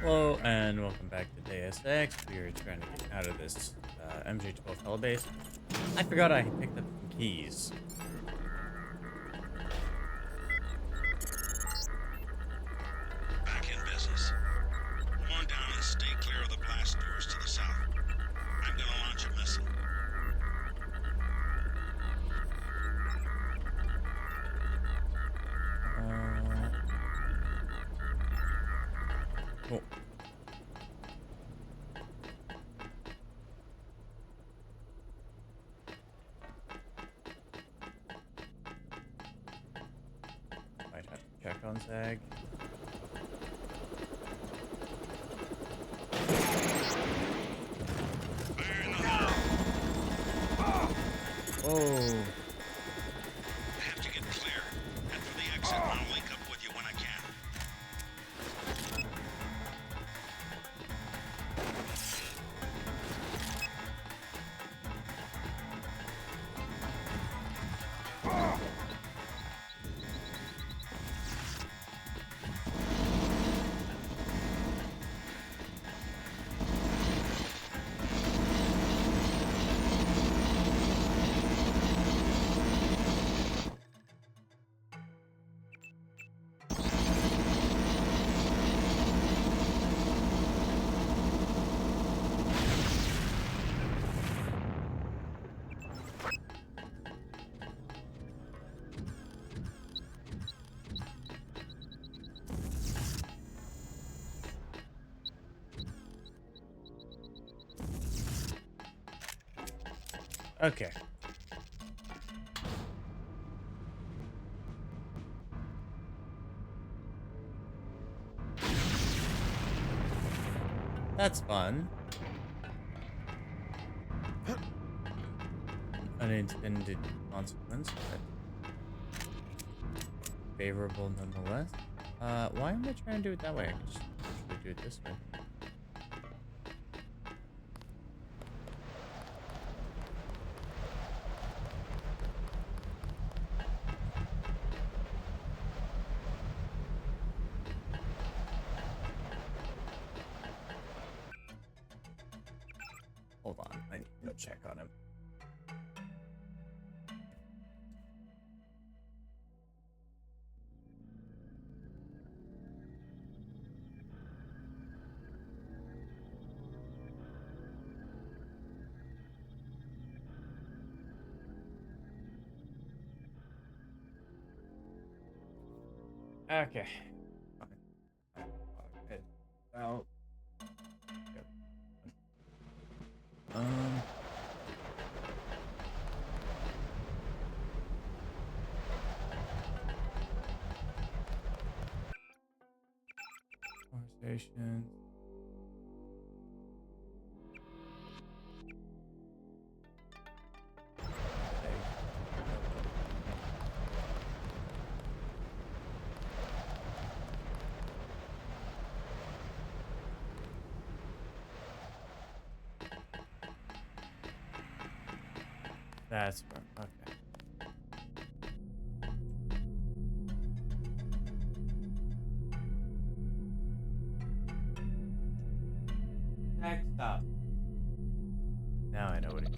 Hello and welcome back to Deus Ex. We are trying to get out of this MJ12 telebase. I forgot I picked up some keys. Back in business. Come on down and stay clear of the blast doors to the south. I'm gonna launch a missile. Cool. Might have to check on Zag. Fire in the hole! Oh, I have to get clear. Head for the exit and I'll link up with you when I can. okay. That's fun. Unintended consequence, but favorable nonetheless. Why am I trying to do it that way? I could just actually do it this way. Hold on, I need to go check on him. Okay. Fine. Okay. Out. Yep. Conversation. That's where, okay. Next up. Now I know what it is.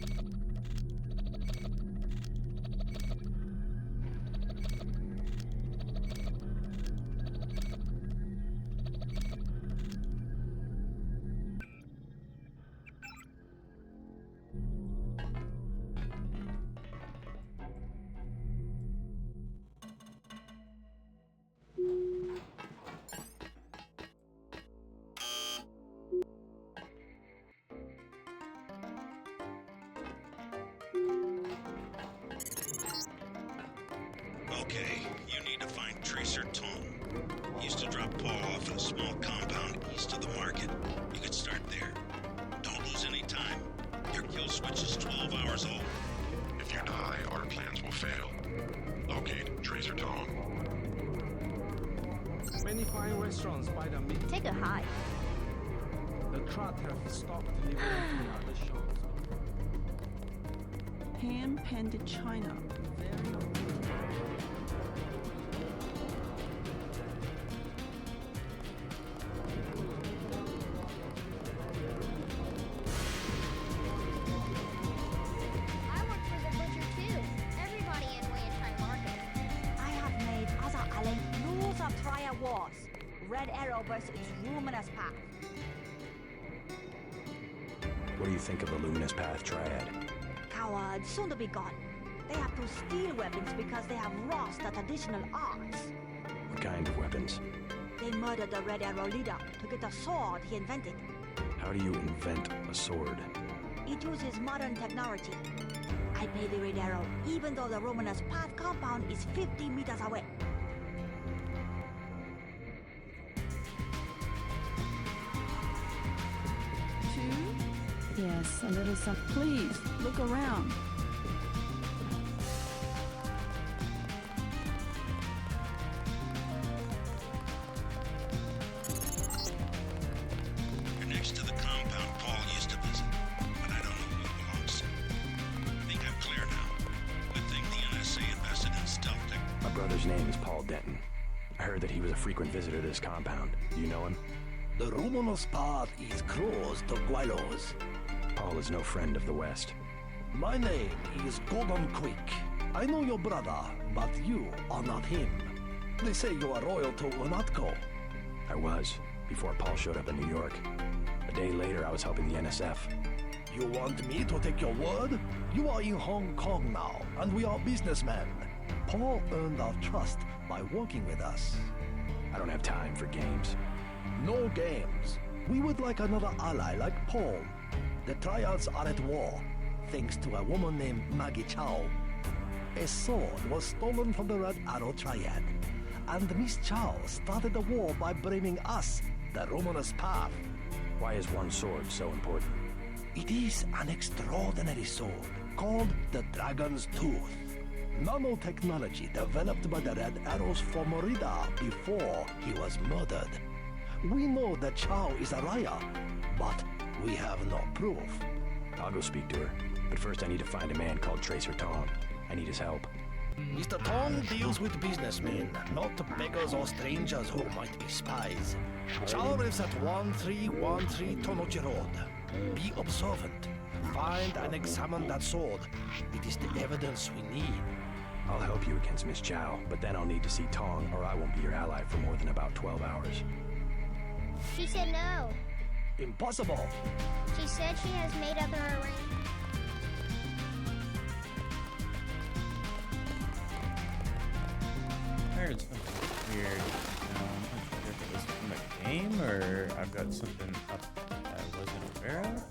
Okay, you need to find Tracer Tom. He used to drop Paul off at a small compound east of the market. You could start there. Don't lose any time. Your kill switch is 12 hours old. If you die, our plans will fail. Locate Tracer Tom. Many fine restaurants by the mid. Take a hike. The truck have stopped delivering to other shops. Hand-painted China. Very red arrow bursts its luminous path. What do you think of the luminous path triad? Cowards, soon to be gone. They have to steal weapons because they have lost the traditional arts. What kind of weapons? They murdered the red arrow leader to get the sword he invented. How do you invent a sword? It uses modern technology. I pay the red arrow even though the luminous path compound is 50 meters away. Two? Yes, a little something. Please, look around. You're next to the compound Paul used to visit, but I don't know who it belongs to. I think I'm clear now. Good thing the NSA invested in stealth tech. My brother's name is Paul Denton. I heard that he was a frequent visitor to this compound. Do you know him? The luminous path is closed to Guilos. Paul is no friend of the West. My name is Gordon Quick. I know your brother, but you are not him. They say you are loyal to Unatco. I was, before Paul showed up in New York. A day later, I was helping the NSF. You want me to take your word? You are in Hong Kong now, and we are businessmen. Paul earned our trust by working with us. I don't have time for games. No games. We would like another ally like Paul. The Triads are at war, thanks to a woman named Maggie Chow. A sword was stolen from the Red Arrow Triad, and Miss Chow started the war by blaming us, the luminous path. Why is one sword so important? It is an extraordinary sword called the Dragon's Tooth. Nanotechnology developed by the Red Arrows for Merida before he was murdered. We know that Chow is a liar, but we have no proof. I'll go speak to her. But first I need to find a man called Tracer Tong. I need his help. Mr. Tong deals with businessmen, not beggars or strangers who might be spies. Chow lives at 1313 Tonochi Road. Be observant. Find and examine that sword. It is the evidence we need. I'll help you against Miss Chow, but then I'll need to see Tong, or I won't be your ally for more than about 12 hours. She said no. Impossible. She said she has made up her arrangement. I heard something weird. I'm not sure if it was from a game or I've got something up that I wasn't aware of.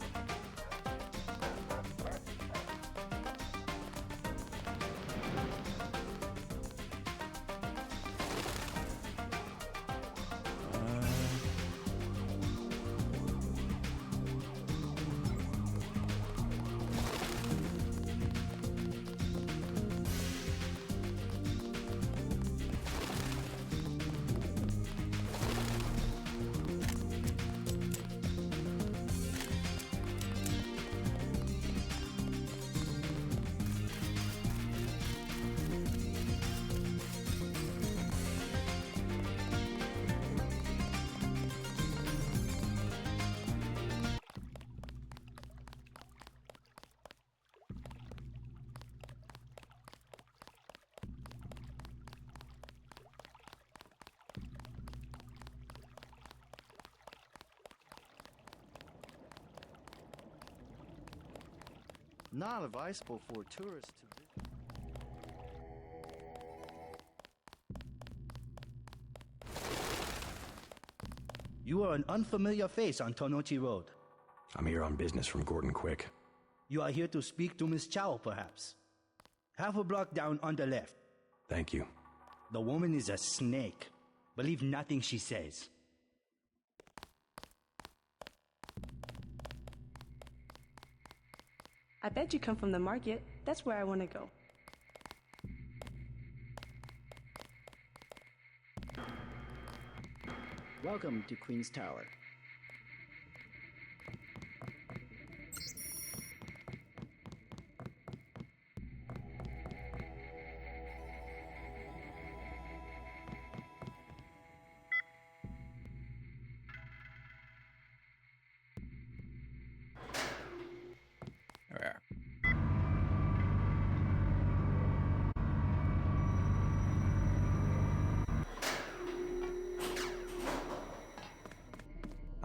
Not advisable for tourists to visit. You are an unfamiliar face on Tonochi Road. I'm here on business from Gordon Quick. You are here to speak to Miss Chow, perhaps. Half a block down on the left. Thank you. The woman is a snake. Believe nothing she says. I bet you come from the market. That's where I want to go. Welcome to Queen's Tower.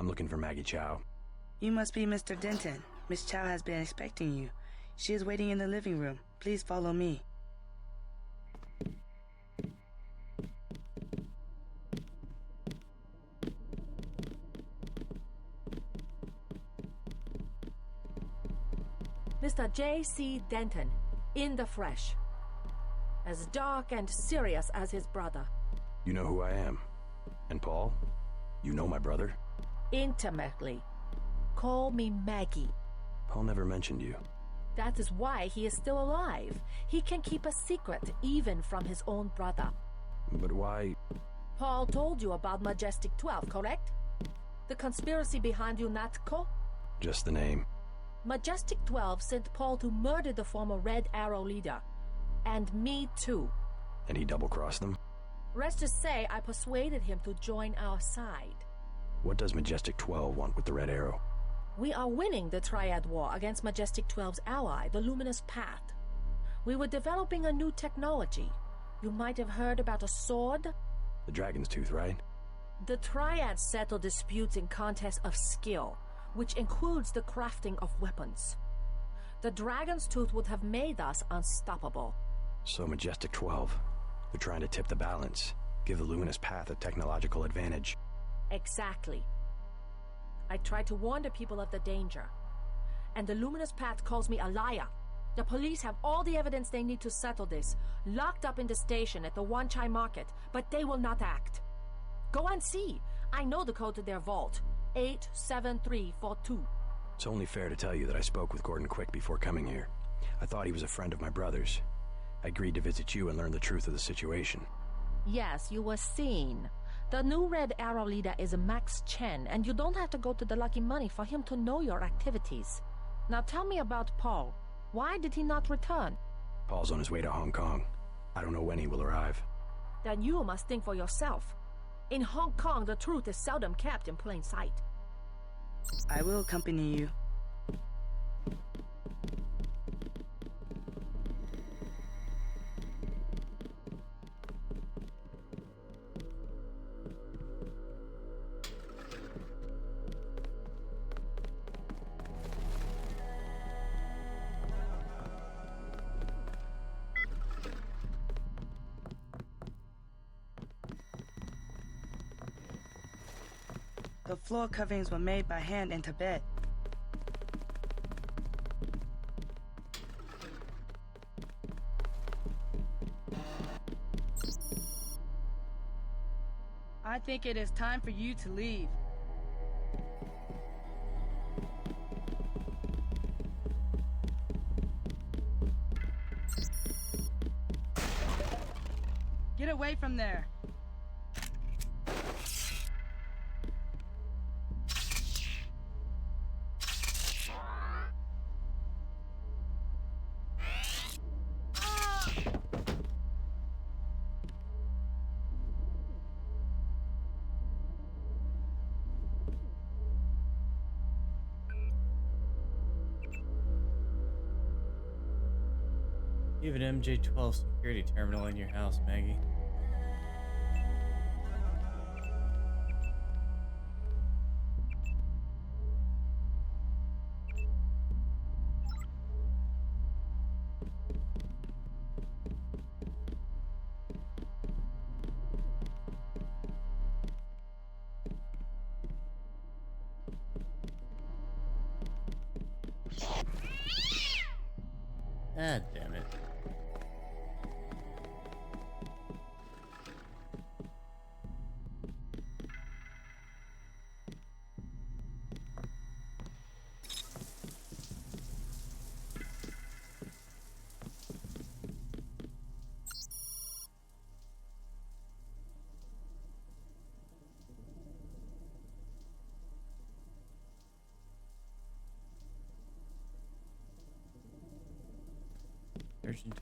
I'm looking for Maggie Chow. You must be Mr. Denton. Miss Chow has been expecting you. She is waiting in the living room. Please follow me. Mr. J.C. Denton, in the flesh. As dark and serious as his brother. You know who I am. And Paul? You know my brother? Intimately. Call me Maggie. Paul never mentioned you. That is why he is still alive. He can keep a secret even from his own brother. But why? Paul told you about Majestic 12, correct? The conspiracy behind UNATCO? Just the name. Majestic 12 sent Paul to murder the former Red Arrow leader. And me too. And he double-crossed them? Rest to say, I persuaded him to join our side. What does Majestic 12 want with the Red Arrow? We are winning the Triad War against Majestic 12's ally, the Luminous Path. We were developing a new technology. You might have heard about a sword? The Dragon's Tooth, right? The Triads settle disputes in contests of skill, which includes the crafting of weapons. The Dragon's Tooth would have made us unstoppable. So Majestic 12, they're trying to tip the balance, give the Luminous Path a technological advantage. Exactly. I tried to warn the people of the danger. And the Luminous Path calls me a liar. The police have all the evidence they need to settle this, locked up in the station at the Wanchai Market, but they will not act. Go and see. I know the code to their vault. 87342. It's only fair to tell you that I spoke with Gordon Quick before coming here. I thought he was a friend of my brother's. I agreed to visit you and learn the truth of the situation. Yes, you were seen. The new Red Arrow leader is Max Chen, and you don't have to go to the Lucky Money for him to know your activities. Now tell me about Paul. Why did he not return? Paul's on his way to Hong Kong. I don't know when he will arrive. Then you must think for yourself. In Hong Kong, the truth is seldom kept in plain sight. I will accompany you. The floor coverings were made by hand in Tibet. I think it is time for you to leave. Get away from there. You have an MJ-12 security terminal in your house, Maggie. Ah, damn it. Urgent.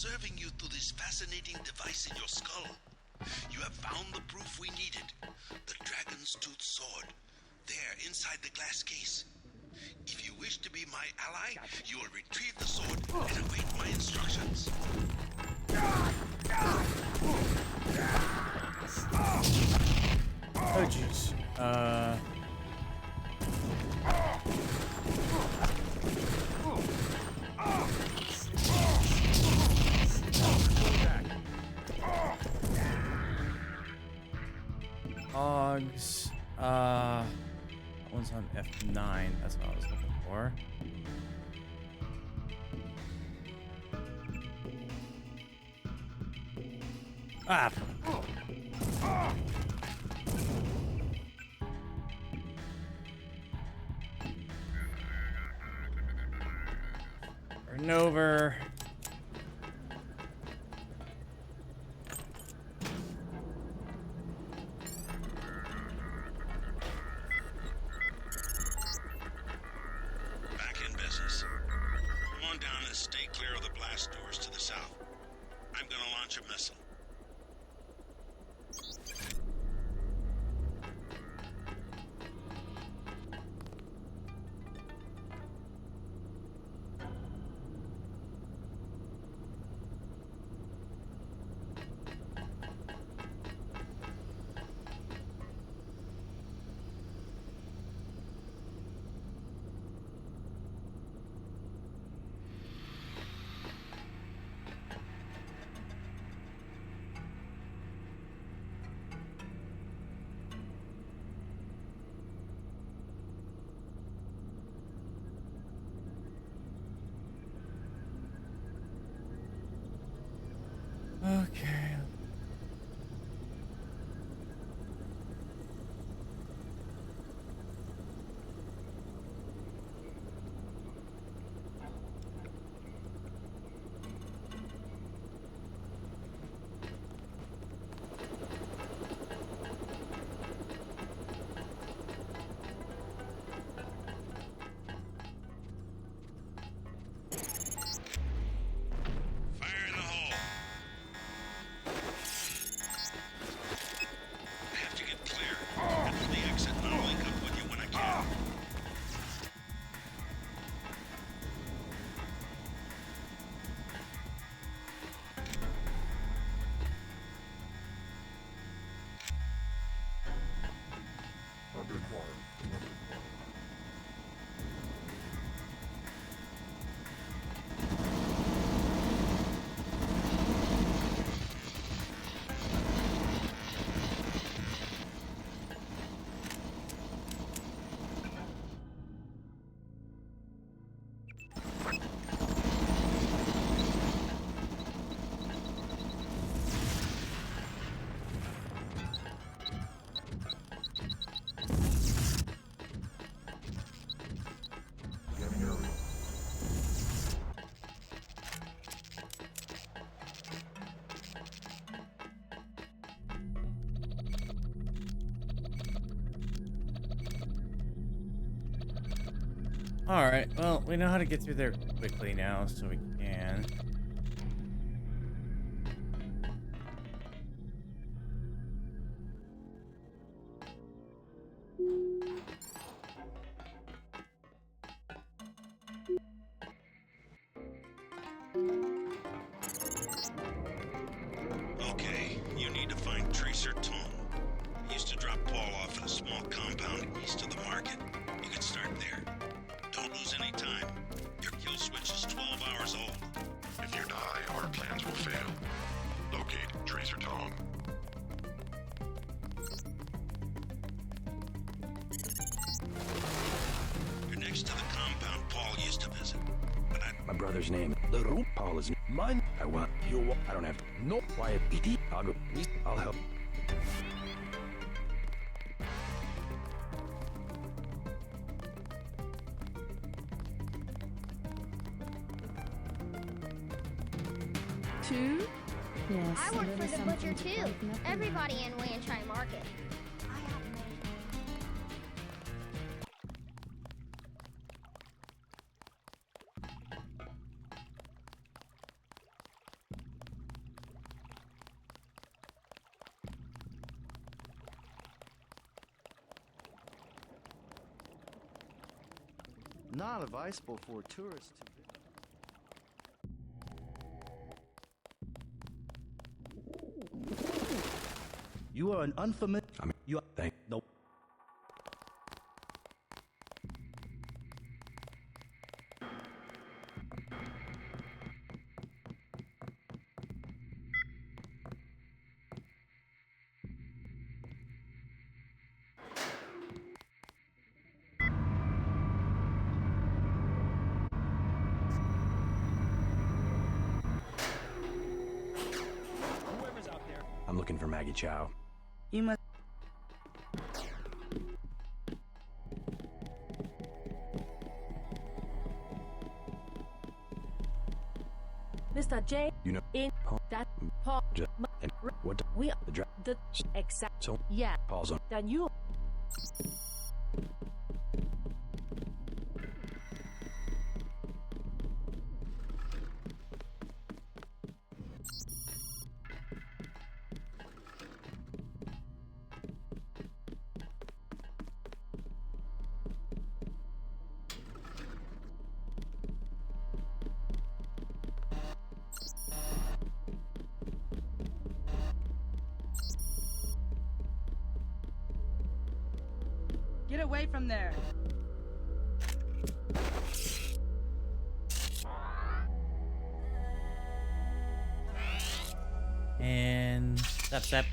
observing you through this fascinating device in your skull. You have found the proof we needed. The dragon's tooth sword. There, inside the glass case. If you wish to be my ally, you will retrieve the sword and await my instructions. Oh, jeez. Hogs. That one's on F9. That's what I was looking for. Ah! Turn over. Back in business. Come on down and stay clear of the blast doors to the south. I'm gonna launch a missile. Okay. Alright, well, we know how to get through there quickly now, so we can. Okay, you need to find Tracer Tom. He used to drop Paul off in a small compound east of the market. You could start there. Don't lose any time. Your kill switch is 12 hours old. If you die, our plans will fail. Locate Tracer Tom. You're next to the compound Paul used to visit. But My brother's name. The room? Paul is. Mine? I want. You want? I don't have. No. Quiet. E.T. I'll go. I'll help. Two? Yes. I a work little for the something butcher to too. brighten up the Everybody in Wanchai Market. Not advisable for tourists to visit. You are an unfamiliar. You are. Nope. I'm looking for Maggie Chow. You must. Mr. J. You know. In Paul. that Paul. And what We the the exact. So yeah. Paul's on. Then you. Get away from there. And step.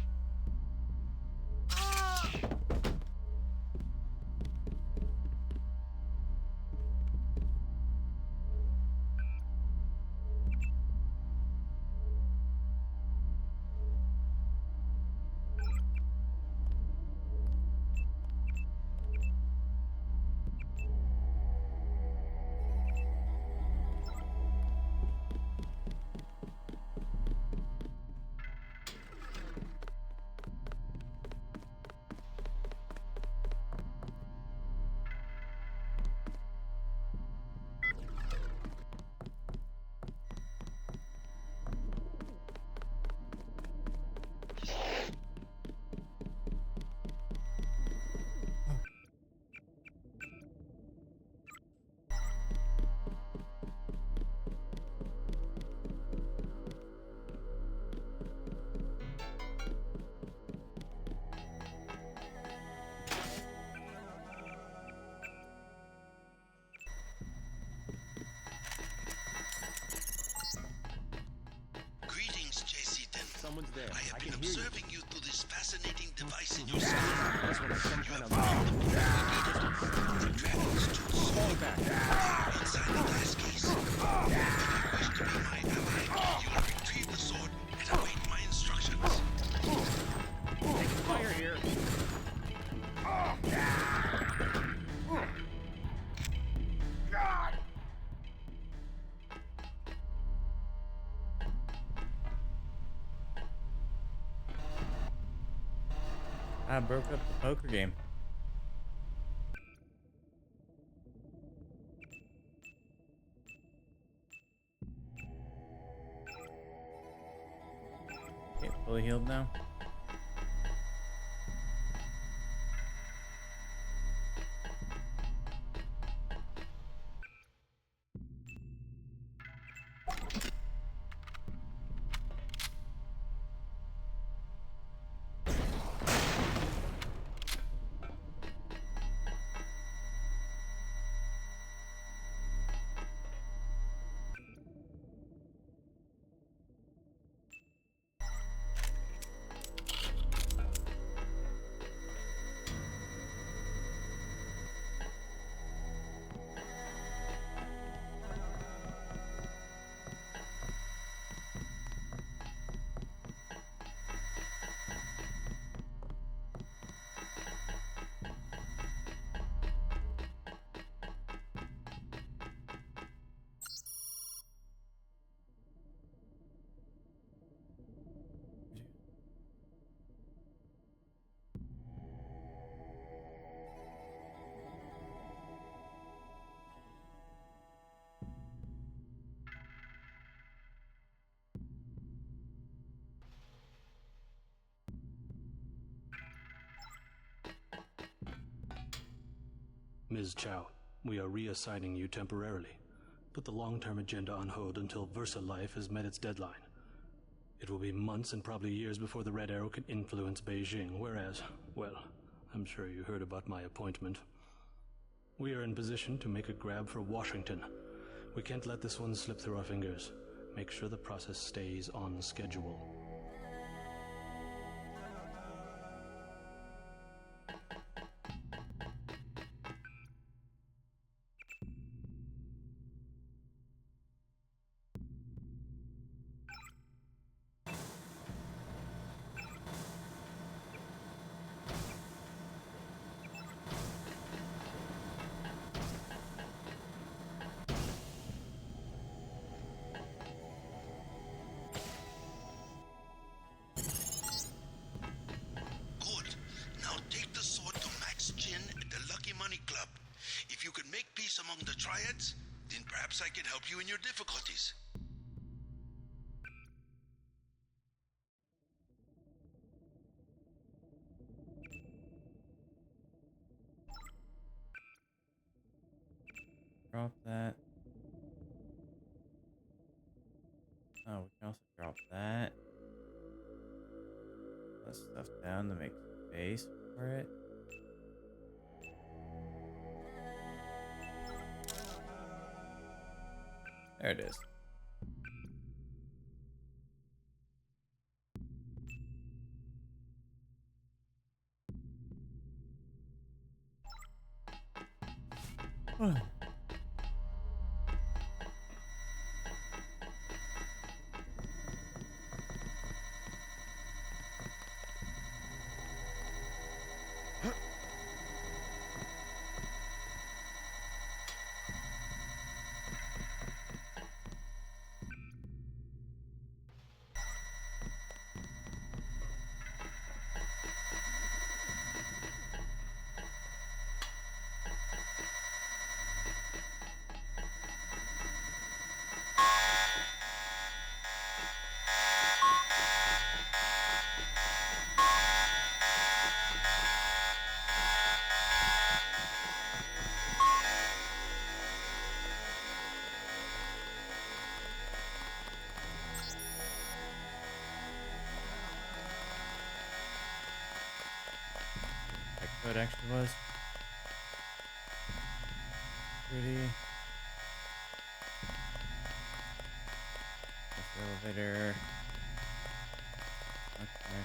Someone's there. I have been observing you through this fascinating device in your skull. You have found the Triads to the sword inside the glass case. If you wish to be my ally, you will retrieve the sword and await my instructions. Taking fire here. I broke up the poker game. Okay, fully healed now. Ms. Chow, We are reassigning you temporarily. Put the long-term agenda on hold until VersaLife has met its deadline. It will be months and probably years before the Red Arrow can influence Beijing, whereas, well, I'm sure you heard about my appointment. We are in position to make a grab for Washington. We can't let this one slip through our fingers. Make sure the process stays on schedule. If you can make peace among the Triads, then perhaps I can help you in your difficulties. Drop that. Oh, we can also drop that. Put stuff down to make space for it. There it is. What it actually was. Pretty. This elevator. Okay.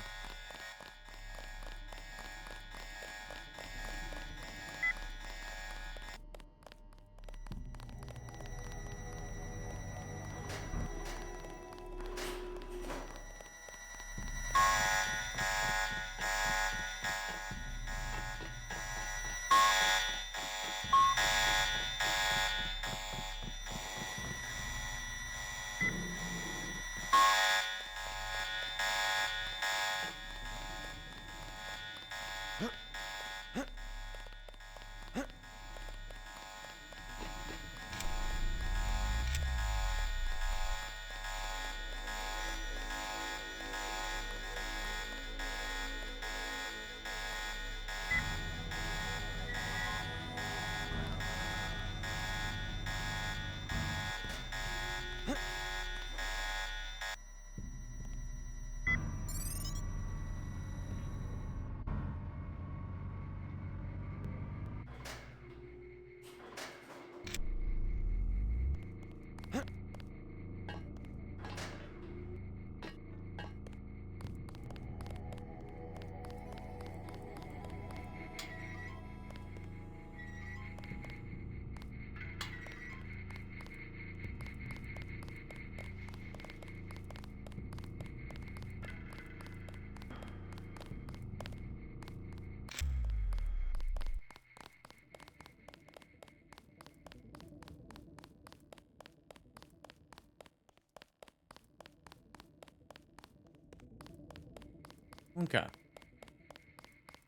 Okay.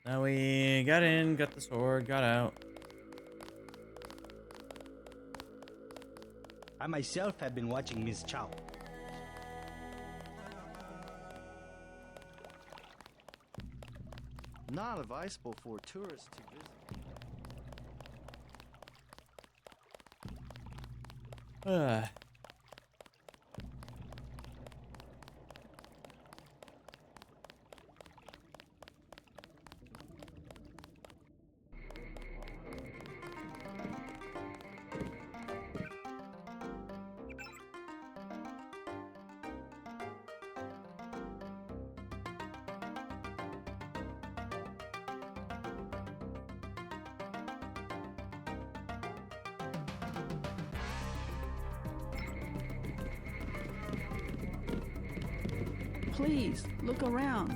Now we got in, got the sword, got out. I myself have been watching Miss Chow. Not advisable for tourists to visit. Please, look around.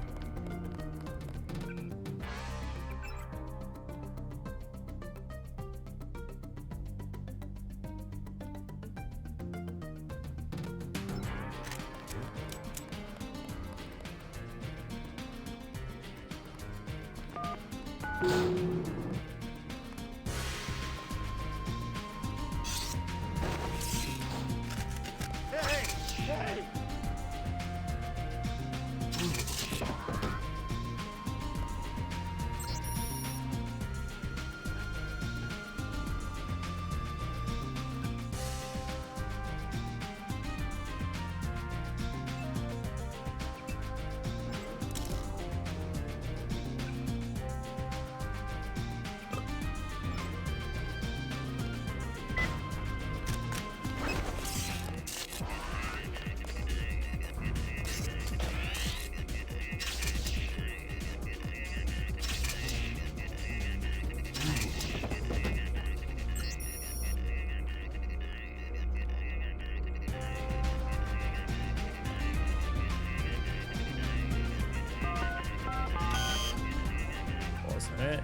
Wasn't it?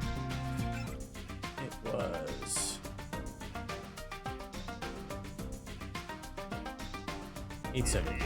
It was 870.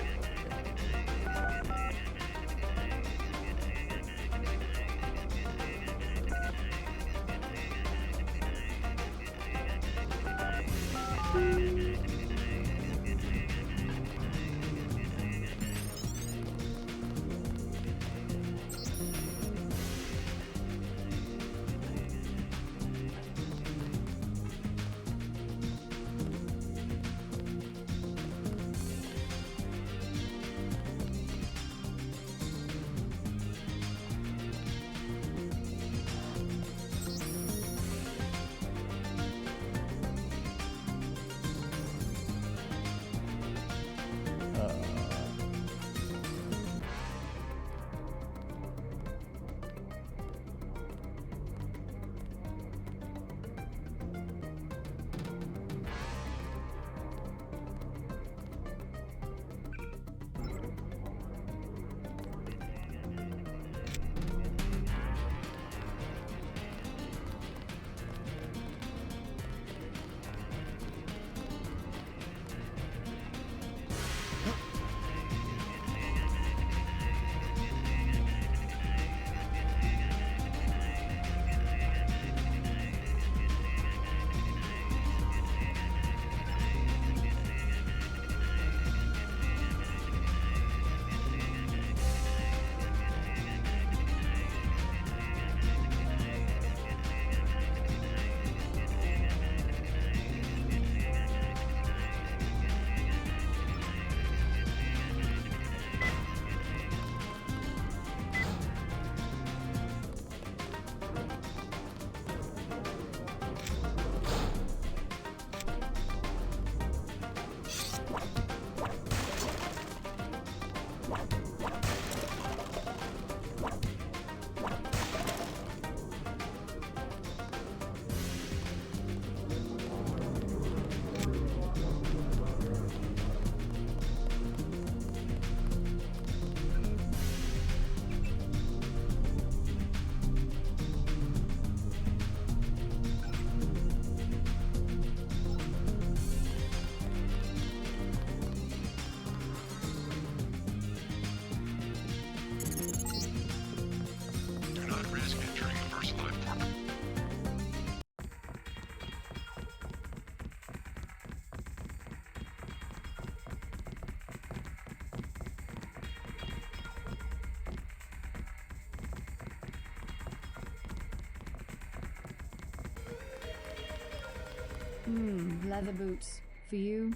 Leather boots. For you?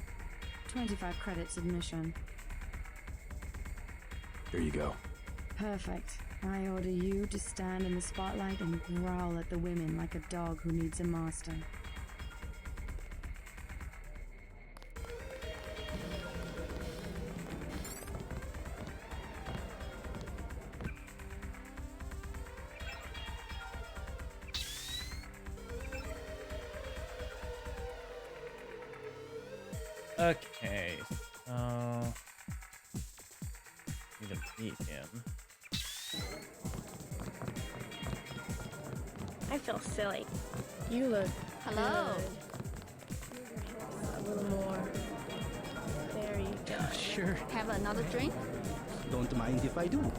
25 credits admission. Here you go. Perfect. I order you to stand in the spotlight and growl at the women like a dog who needs a master. Okay, so need to meet him. I feel silly. You look Hello. a little more. There you go. Sure. Have another drink? Don't mind if I do.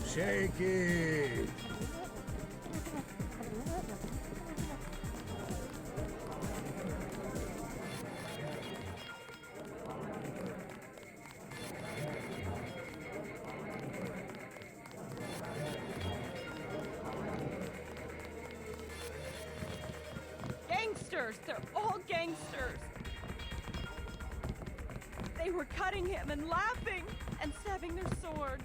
Shake it! Gangsters! They're all gangsters! They were cutting him and laughing and stabbing their swords.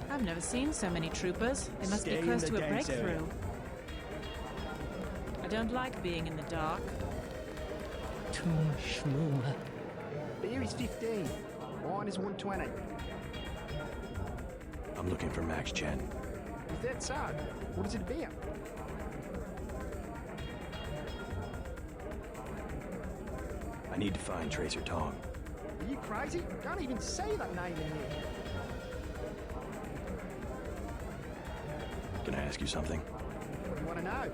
I've never seen so many troopers. They must be close to a breakthrough. I don't like being in the dark. Too much schmoo. Beer is 15. Wine is 120. I'm looking for Max Chen. Is that so? What is it about? I need to find Tracer Tong. Are you crazy? Can't even say that name in here. Can I ask you something? What do you want to know?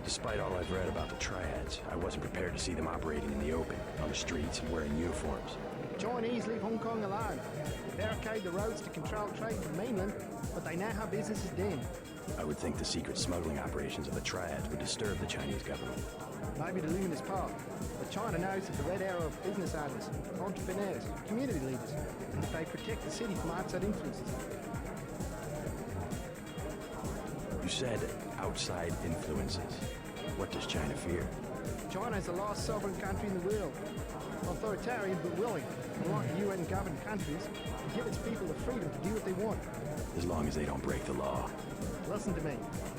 Despite all I've read about the Triads, I wasn't prepared to see them operating in the open, on the streets, and wearing uniforms. Chinese leave Hong Kong alone. Barricade the roads to control trade from mainland, but they know how business is done. I would think the secret smuggling operations of the Triads would disturb the Chinese government. Maybe the luminous part, but China knows that the red arrow of business owners, entrepreneurs, community leaders, and that they protect the city from outside influences. You said outside influences. What does China fear? China is the last sovereign country in the world. Authoritarian but willing, unlike UN-governed countries, to give its people the freedom to do what they want. As long as they don't break the law. Listen to me.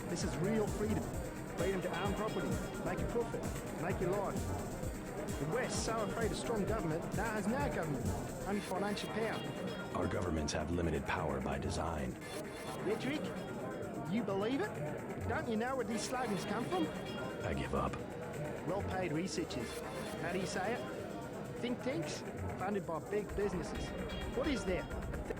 This is real freedom. Freedom to own property, make a profit, make your life. The West, so afraid of strong government, now has no government, only financial power. Our governments have limited power by design. Rhetoric? You believe it? Don't you know where these slogans come from? I give up. Well-paid researchers. How do you say it? Think tanks? Funded by big businesses. What is there?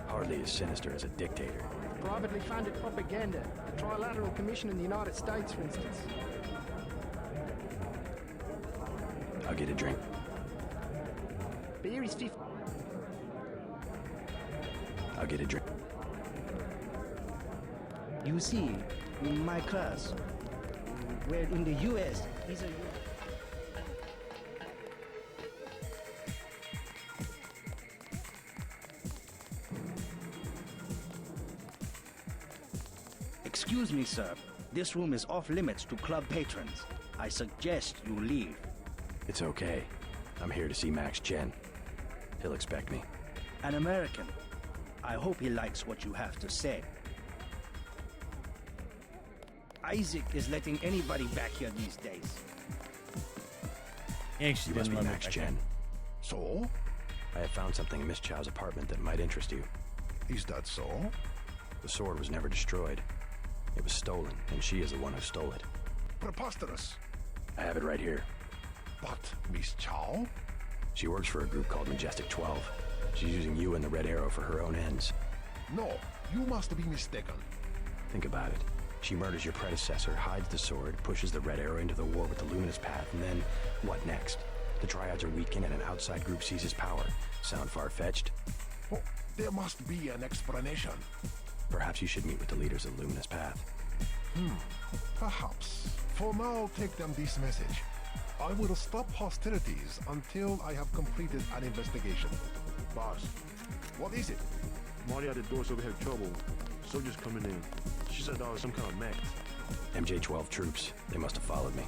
Hardly as sinister as a dictator. Privately funded propaganda. The Trilateral Commission in the United States, for instance. I'll get a drink. Beer is 50. I'll get a drink. You see, in my class, where in the U.S. is a... Excuse me, sir. This room is off limits to club patrons. I suggest you leave. It's okay. I'm here to see Max Chen. He'll expect me. An American. I hope he likes what you have to say. Isaac is letting anybody back here these days. He actually You must be didn't let me Max back Chen. in. So? I have found something in Miss Chow's apartment that might interest you. Is that so? The sword was never destroyed. It was stolen, and she is the one who stole it. Preposterous. I have it right here. But Miss Chow? She works for a group called Majestic 12. She's using you and the Red Arrow for her own ends. No, you must be mistaken. Think about it. She murders your predecessor, hides the sword, pushes the Red Arrow into the war with the Luminous Path, and then, what next? The Triads are weakened and an outside group seizes power. Sound far-fetched? Oh, There must be an explanation. Perhaps you should meet with the leaders of Luminous Path. Perhaps. For now, take them this message. I will stop hostilities until I have completed an investigation. Boss, What is it? Marty at the door said we had trouble. Soldiers coming in. She said that was some kind of mech. MJ-12 troops. They must have followed me.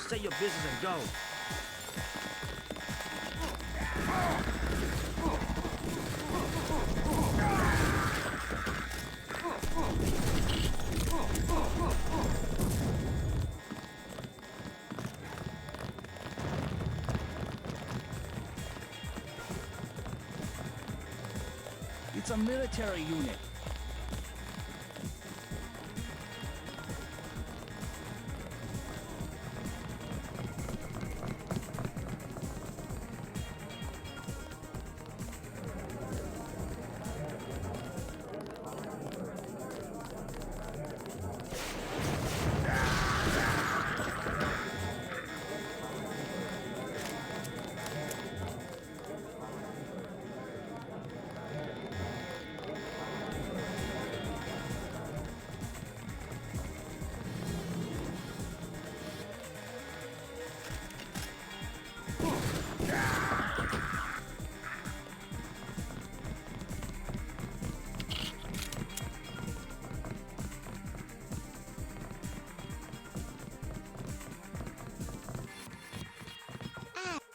Say your business and go. It's a military unit.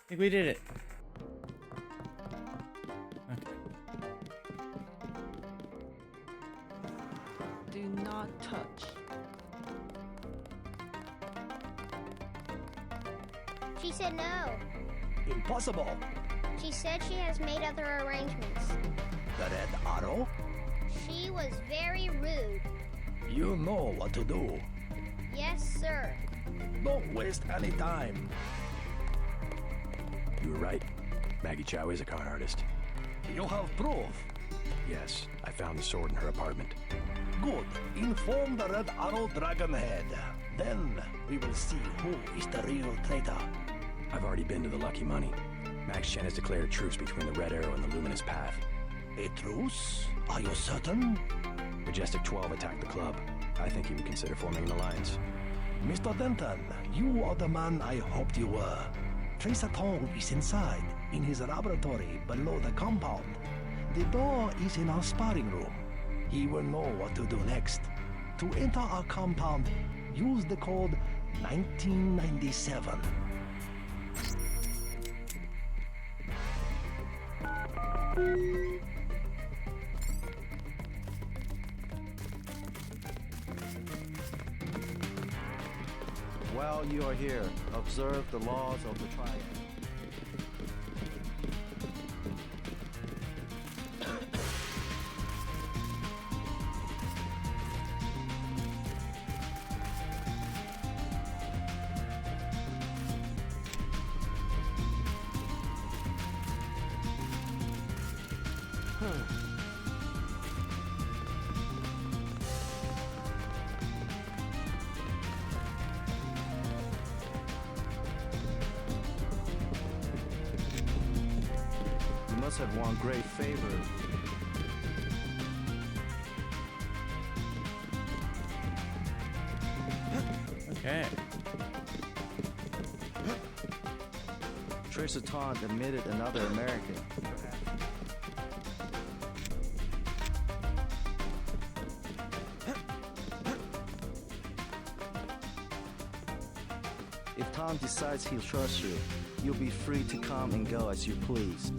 I think we did it. Okay. Do not touch. She said no. Impossible. She said she has made other arrangements. The Red Arrow? She was very rude. You know what to do. Yes, sir. Don't waste any time. You were right. Maggie Chow is a con artist. You have proof. Yes, I found the sword in her apartment. Good. Inform the Red Arrow Dragonhead. Then we will see who is the real traitor. I've already been to the Lucky Money. Max Chen has declared a truce between the Red Arrow and the Luminous Path. A truce? Are you certain? Majestic 12 attacked the club. I think he would consider forming an alliance. Mr. Denton, you are the man I hoped you were. Tracer Tong is inside, in his laboratory below the compound. The door is in our sparring room. He will know what to do next. To enter our compound, use the code 1997. While you are here, observe the laws of the Triad. You must have won great favor. Okay. Tracer Tong admitted another American. If Tom decides he'll trust you, you'll be free to come and go as you please.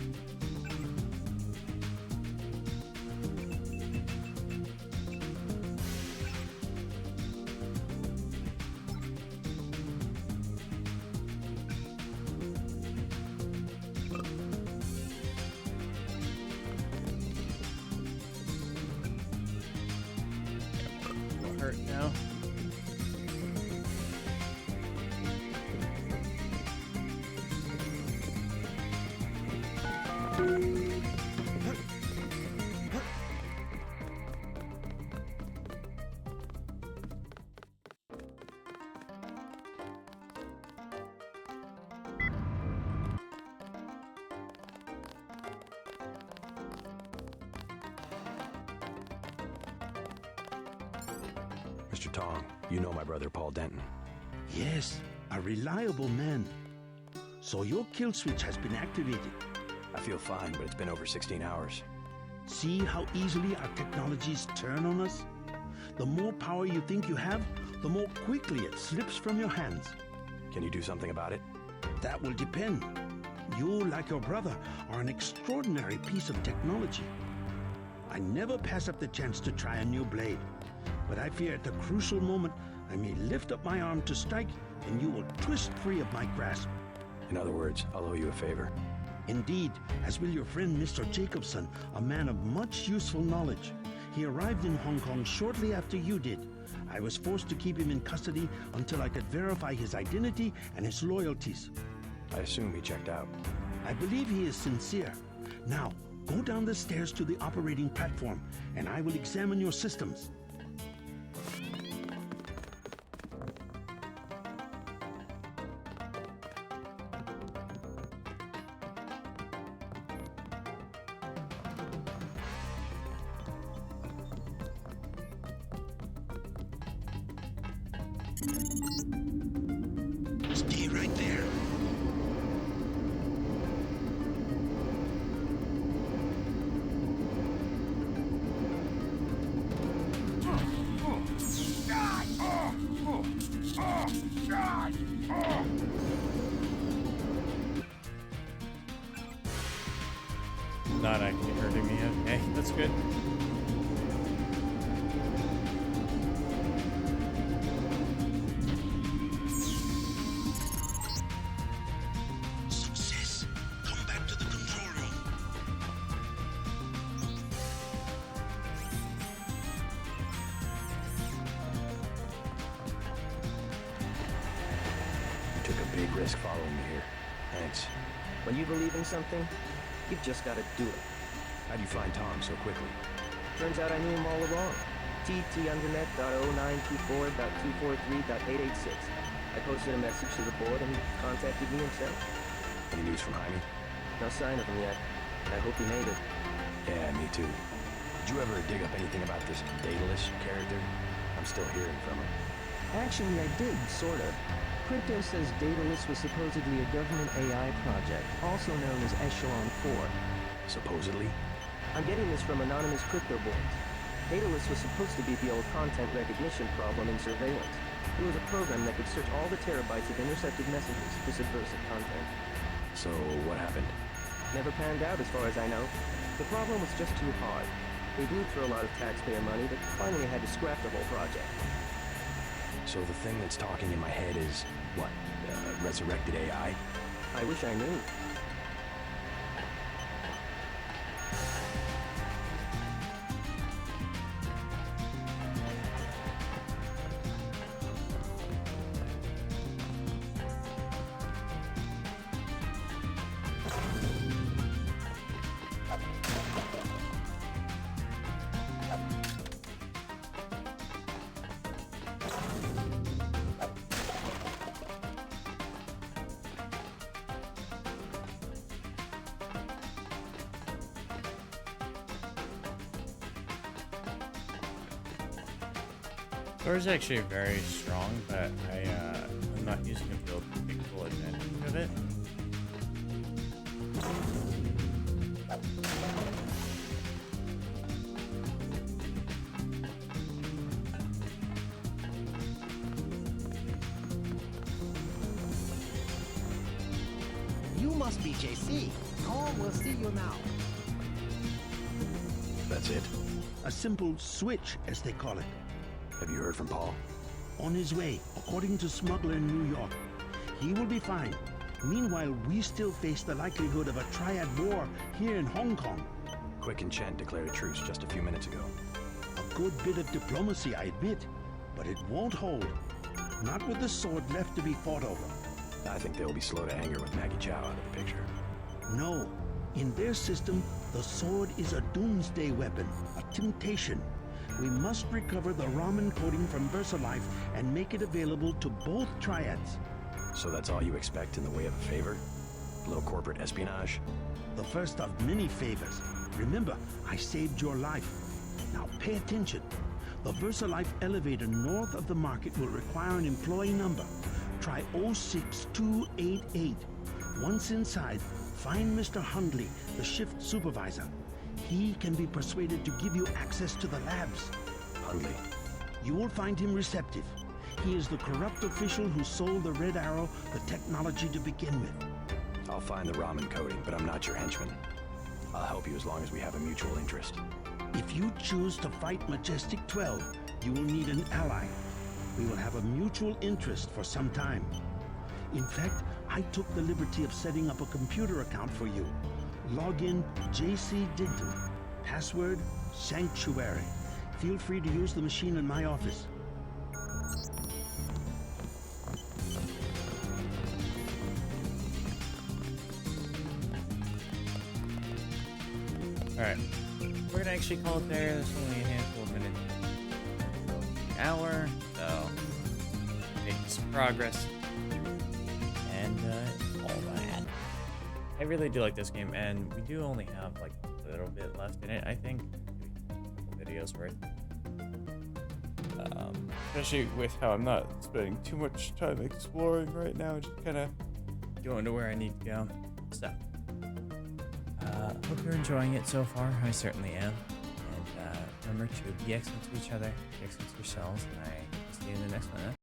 Will hurt now. Mr. Tong, you know my brother Paul Denton. Yes, a reliable man. So your kill switch has been activated. I feel fine, but it's been over 16 hours. See how easily our technologies turn on us? The more power you think you have, the more quickly it slips from your hands. Can you do something about it? That will depend. You, like your brother, are an extraordinary piece of technology. I never pass up the chance to try a new blade, but I fear at the crucial moment I may lift up my arm to strike and you will twist free of my grasp. In other words, I'll owe you a favor. Indeed, as will your friend Mr. Jacobson, a man of much useful knowledge. He arrived in Hong Kong shortly after you did. I was forced to keep him in custody until I could verify his identity and his loyalties. I assume he checked out. I believe he is sincere. Now, go down the stairs to the operating platform, and I will examine your systems. Stay right there. Not actually hurting me. Okay, that's good. Success. Come back to the control room. You took a big risk following me here. Thanks. When you believe in something, you've just got to do it. How'd you find Tom so quickly? Turns out I knew him all along. tt_undernet.0924.243.886. I posted a message to the board and he contacted me himself. Any news from Jaime? No sign of him yet. I hope he made it. Yeah, me too. Did you ever dig up anything about this Daedalus character? I'm still hearing from him. Actually, I did, sort of. Crypto says Daedalus was supposedly a government AI project, also known as Echelon 4. Supposedly? I'm getting this from anonymous crypto boards. Daedalus was supposed to be the old content recognition problem in surveillance. It was a program that could search all the terabytes of intercepted messages for subversive content. So, what happened? Never panned out as far as I know. The problem was just too hard. They blew through a lot of taxpayer money that finally had to scrap the whole project. So the thing that's talking in my head is, what, resurrected AI? I wish I knew. Thor's actually very strong, but I'm not using a build to take full advantage of it. You must be JC. Tom will see you now. That's it? A simple switch, as they call it. Have you heard from Paul? On his way, according to Smuggler in New York. He will be fine. Meanwhile, we still face the likelihood of a Triad war here in Hong Kong. Quick and Chen declared a truce just a few minutes ago. A good bit of diplomacy, I admit, but it won't hold. Not with the sword left to be fought over. I think they'll be slow to anger with Maggie Chow out of the picture. No. In their system, the sword is a doomsday weapon, a temptation. We must recover the ramen coding from VersaLife and make it available to both Triads. So that's all you expect in the way of a favor? Low corporate espionage? The first of many favors. Remember, I saved your life. Now pay attention. The VersaLife elevator north of the market will require an employee number. Try 06288. Once inside, find Mr. Hundley, the shift supervisor. He can be persuaded to give you access to the labs. Hundley. You will find him receptive. He is the corrupt official who sold the Red Arrow the technology to begin with. I'll find the ramen coding, but I'm not your henchman. I'll help you as long as we have a mutual interest. If you choose to fight Majestic 12, you will need an ally. We will have a mutual interest for some time. In fact, I took the liberty of setting up a computer account for you. Login JC Denton. Password Sanctuary. Feel free to use the machine in my office. Alright, we're gonna actually call it there. There's only a handful of minutes. An hour, so making some progress. And all that. I really do like this game, and we do only have like a little bit left in it, I think. A couple videos worth. Especially with how I'm not spending too much time exploring right now, just kind of going to where I need to go. So. Hope you're enjoying it so far. I certainly am. And remember to be excellent to each other, be excellent to yourselves, and I will see you in the next one.